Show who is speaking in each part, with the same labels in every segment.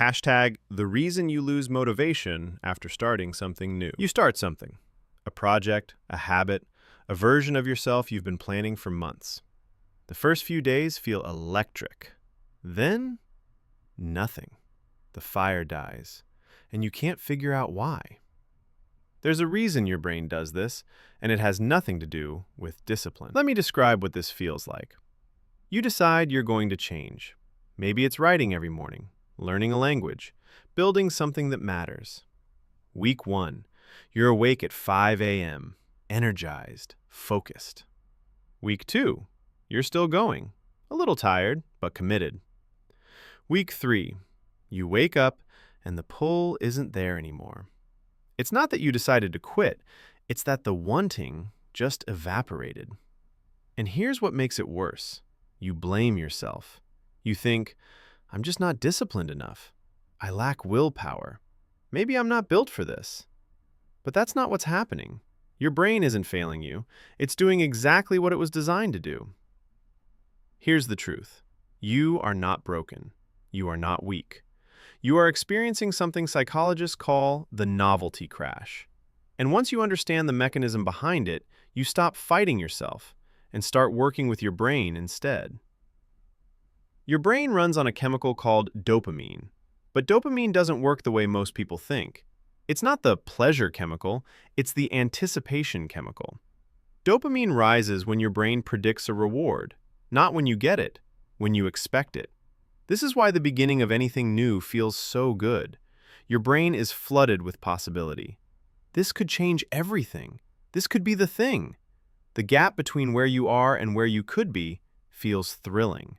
Speaker 1: Hashtag the reason you lose motivation after starting something new. You start something, a project, a habit, a version of yourself you've been planning for months. The first few days feel electric. Then, nothing. The fire dies, and you can't figure out why. There's a reason your brain does this, and it has nothing to do with discipline. Let me describe what this feels like. You decide you're going to change. Maybe it's writing every morning, learning a language, building something that matters. Week 1, you're awake at 5 a.m., energized, focused. Week 2, you're still going, a little tired, but committed. Week 3, you wake up and the pull isn't there anymore. It's not that you decided to quit, it's that the wanting just evaporated. And here's what makes it worse. You blame yourself. You think, I'm just not disciplined enough. I lack willpower. Maybe I'm not built for this. But that's not what's happening. Your brain isn't failing you. It's doing exactly what it was designed to do. Here's the truth. You are not broken. You are not weak. You are experiencing something psychologists call the novelty crash. And once you understand the mechanism behind it, you stop fighting yourself and start working with your brain instead. Your brain runs on a chemical called dopamine, but dopamine doesn't work the way most people think. It's not the pleasure chemical, it's the anticipation chemical. Dopamine rises when your brain predicts a reward, not when you get it, when you expect it. This is why the beginning of anything new feels so good. Your brain is flooded with possibility. This could change everything. This could be the thing. The gap between where you are and where you could be feels thrilling.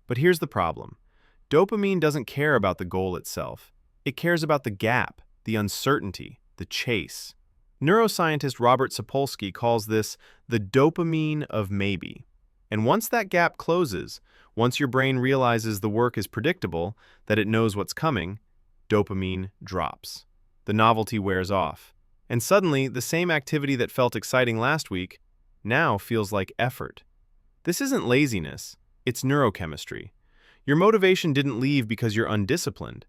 Speaker 1: But here's the problem. Dopamine doesn't care about the goal itself. It cares about the gap, the uncertainty, the chase. Neuroscientist Robert Sapolsky calls this the dopamine of maybe. And once that gap closes, once your brain realizes the work is predictable, that it knows what's coming, dopamine drops. The novelty wears off. And suddenly, the same activity that felt exciting last week now feels like effort. This isn't laziness, it's neurochemistry. Your motivation didn't leave because you're undisciplined.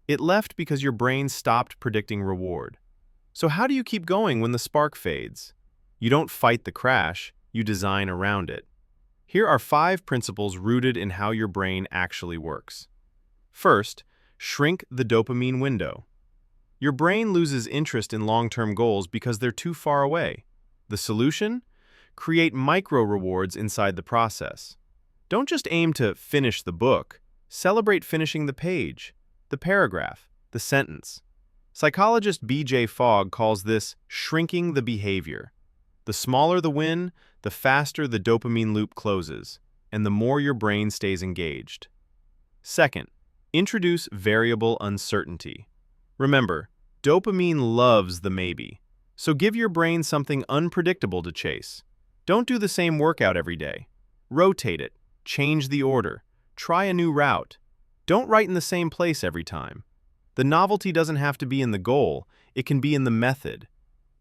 Speaker 1: It left because your brain stopped predicting reward. So how do you keep going when the spark fades? You don't fight the crash, you design around it. Here are 5 principles rooted in how your brain actually works. First, shrink the dopamine window. Your brain loses interest in long-term goals because they're too far away. The solution? Create micro-rewards inside the process. Don't just aim to finish the book. Celebrate finishing the page, the paragraph, the sentence. Psychologist B.J. Fogg calls this shrinking the behavior. The smaller the win, the faster the dopamine loop closes, and the more your brain stays engaged. Second, introduce variable uncertainty. Remember, dopamine loves the maybe, so give your brain something unpredictable to chase. Don't do the same workout every day. Rotate it, change the order, try a new route. Don't write in the same place every time. The novelty doesn't have to be in the goal, it can be in the method.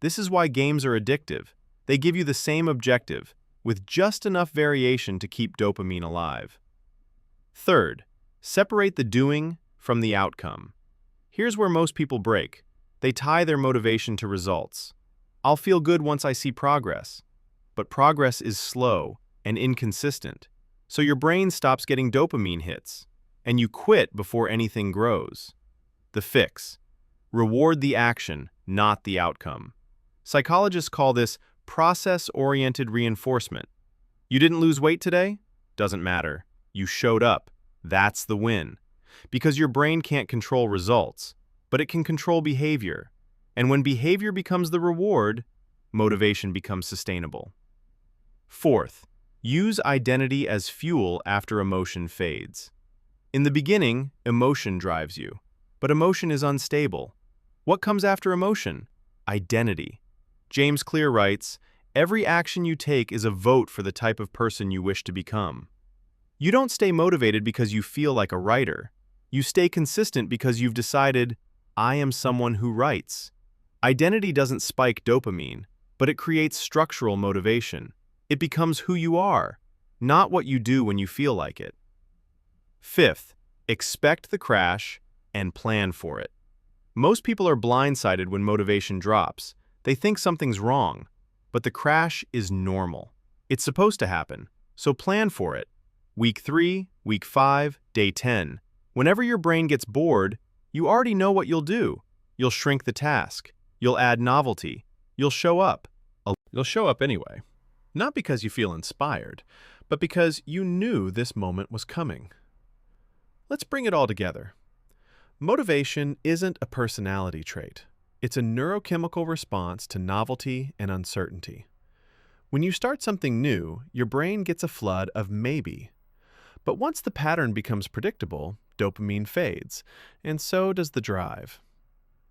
Speaker 1: This is why games are addictive. They give you the same objective, with just enough variation to keep dopamine alive. Third, separate the doing from the outcome. Here's where most people break. They tie their motivation to results. I'll feel good once I see progress. But progress is slow and inconsistent, so your brain stops getting dopamine hits, and you quit before anything grows. The fix: reward the action, not the outcome. Psychologists call this process-oriented reinforcement. You didn't lose weight today? Doesn't matter. You showed up. That's the win. Because your brain can't control results, but it can control behavior. And when behavior becomes the reward, motivation becomes sustainable. Fourth, use identity as fuel after emotion fades. In the beginning, emotion drives you, but emotion is unstable. What comes after emotion? Identity. James Clear writes, "Every action you take is a vote for the type of person you wish to become." You don't stay motivated because you feel like a writer. You stay consistent because you've decided, I am someone who writes. Identity doesn't spike dopamine, but it creates structural motivation. It becomes who you are, not what you do when you feel like it. Fifth, expect the crash, and plan for it. Most people are blindsided when motivation drops. They think something's wrong, but the crash is normal. It's supposed to happen, so plan for it. Week 3, week 5, day 10. Whenever your brain gets bored, you already know what you'll do. You'll shrink the task. You'll add novelty. You'll show up. You'll show up anyway. Not because you feel inspired, but because you knew this moment was coming. Let's bring it all together. Motivation isn't a personality trait. It's a neurochemical response to novelty and uncertainty. When you start something new, your brain gets a flood of maybe. But once the pattern becomes predictable, dopamine fades, and so does the drive.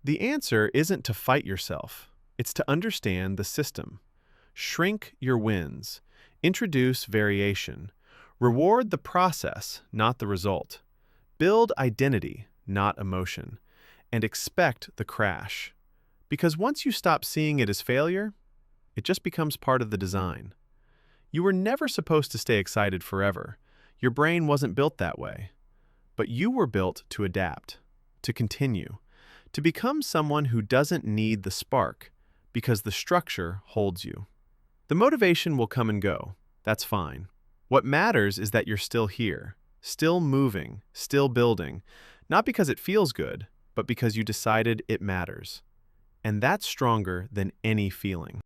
Speaker 1: The answer isn't to fight yourself. It's to understand the system. Shrink your wins. Introduce variation. Reward the process, not the result. Build identity, not emotion. And expect the crash. Because once you stop seeing it as failure, it just becomes part of the design. You were never supposed to stay excited forever. Your brain wasn't built that way. But you were built to adapt, to continue, to become someone who doesn't need the spark, because the structure holds you. The motivation will come and go. That's fine. What matters is that you're still here, still moving, still building, not because it feels good, but because you decided it matters. And that's stronger than any feeling.